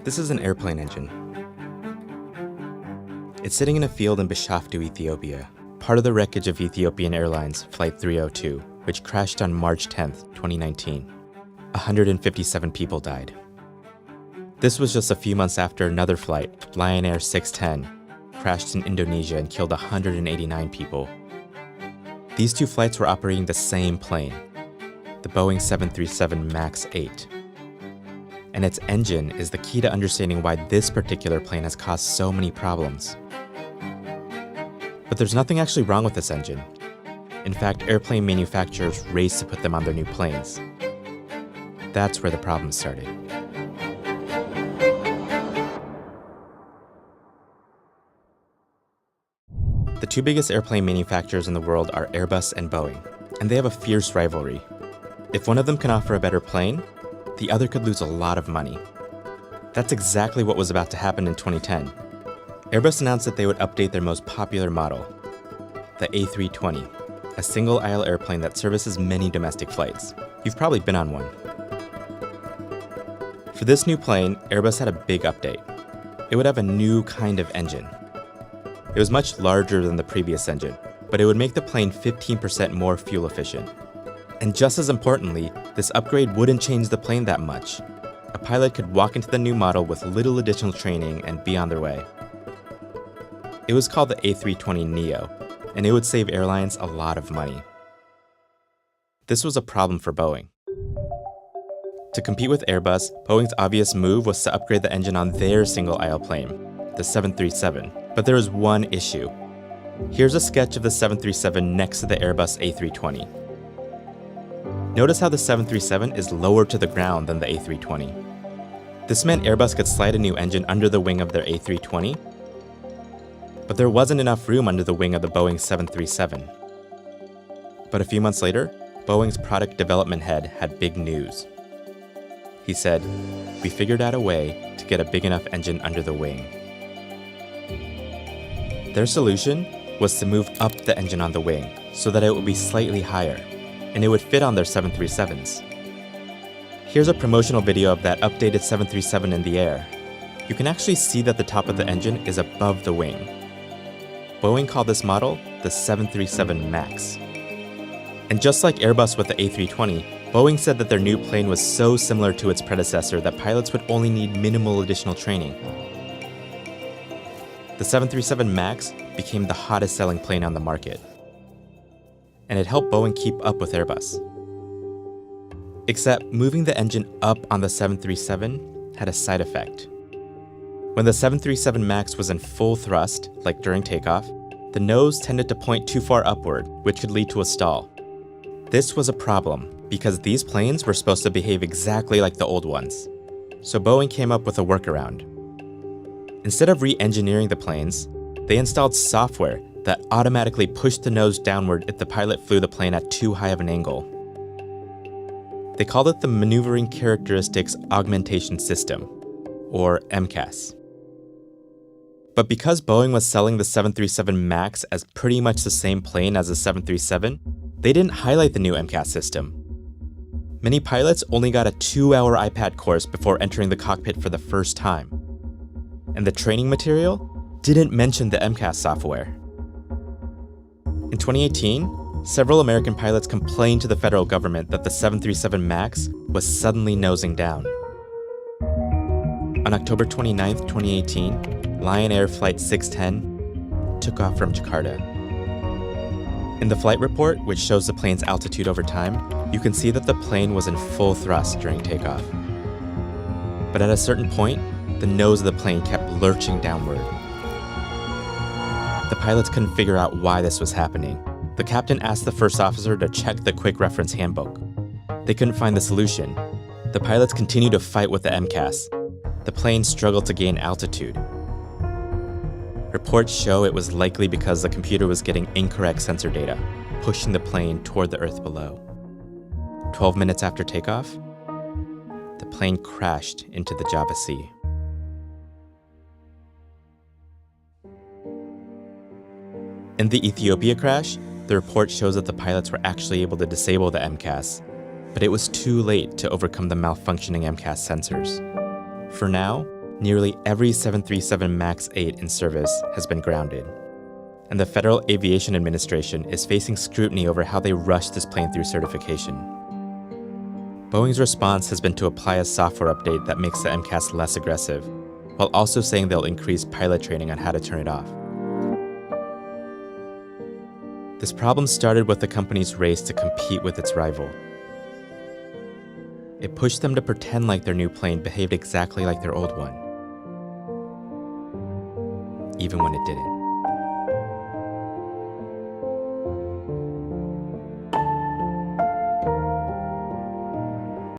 This is an airplane engine. It's sitting in a field in Bishoftu, Ethiopia, part of the wreckage of Ethiopian Airlines Flight 302, which crashed on March 10, 2019. 157 people died. This was just a few months after another flight, Lion Air 610, crashed in Indonesia and killed 189 people. These two flights were operating the same plane, the Boeing 737 MAX 8. And its engine is the key to understanding why this particular plane has caused so many problems. But there's nothing actually wrong with this engine. In fact, airplane manufacturers raced to put them on their new planes. That's where the problem started. The two biggest airplane manufacturers in the world are Airbus and Boeing, and they have a fierce rivalry. If one of them can offer a better plane, the other could lose a lot of money. That's exactly what was about to happen in 2010. Airbus announced that they would update their most popular model, the A320, a single-aisle airplane that services many domestic flights. You've probably been on one. For this new plane, Airbus had a big update. It would have a new kind of engine. It was much larger than the previous engine, but it would make the plane 15% more fuel efficient. And just as importantly, this upgrade wouldn't change the plane that much. A pilot could walk into the new model with little additional training and be on their way. It was called the A320neo, and it would save airlines a lot of money. This was a problem for Boeing. To compete with Airbus, Boeing's obvious move was to upgrade the engine on their single-aisle plane, the 737. But there was one issue. Here's a sketch of the 737 next to the Airbus A320. Notice how the 737 is lower to the ground than the A320. This meant Airbus could slide a new engine under the wing of their A320, but there wasn't enough room under the wing of the Boeing 737. But a few months later, Boeing's product development head had big news. He said, "We figured out a way to get a big enough engine under the wing." Their solution was to move up the engine on the wing so that it would be slightly higher, and it would fit on their 737s. Here's a promotional video of that updated 737 in the air. You can actually see that the top of the engine is above the wing. Boeing called this model the 737 MAX. And just like Airbus with the A320, Boeing said that their new plane was so similar to its predecessor that pilots would only need minimal additional training. The 737 MAX became the hottest selling plane on the market. And it helped Boeing keep up with Airbus. Except moving the engine up on the 737 had a side effect. When the 737 MAX was in full thrust, like during takeoff, the nose tended to point too far upward, which could lead to a stall. This was a problem because these planes were supposed to behave exactly like the old ones. So Boeing came up with a workaround. Instead of re-engineering the planes, they installed software that automatically pushed the nose downward if the pilot flew the plane at too high of an angle. They called it the Maneuvering Characteristics Augmentation System, or MCAS. But because Boeing was selling the 737 MAX as pretty much the same plane as the 737, they didn't highlight the new MCAS system. Many pilots only got a 2-hour iPad course before entering the cockpit for the first time. And the training material didn't mention the MCAS software. In 2018, several American pilots complained to the federal government that the 737 MAX was suddenly nosing down. On October 29, 2018, Lion Air Flight 610 took off from Jakarta. In the flight report, which shows the plane's altitude over time, you can see that the plane was in full thrust during takeoff. But at a certain point, the nose of the plane kept lurching downward. The pilots couldn't figure out why this was happening. The captain asked the first officer to check the quick reference handbook. They couldn't find the solution. The pilots continued to fight with the MCAS. The plane struggled to gain altitude. Reports show it was likely because the computer was getting incorrect sensor data, pushing the plane toward the earth below. 12 minutes after takeoff, the plane crashed into the Java Sea. In the Ethiopia crash, the report shows that the pilots were actually able to disable the MCAS, but it was too late to overcome the malfunctioning MCAS sensors. For now, Nearly every 737 MAX 8 in service has been grounded, and the Federal Aviation Administration is facing scrutiny over how they rushed this plane through certification. Boeing's response has been to apply a software update that makes the MCAS less aggressive, while also saying they'll increase pilot training on how to turn it off. This problem started with the company's race to compete with its rival. It pushed them to pretend like their new plane behaved exactly like their old one, even when it didn't.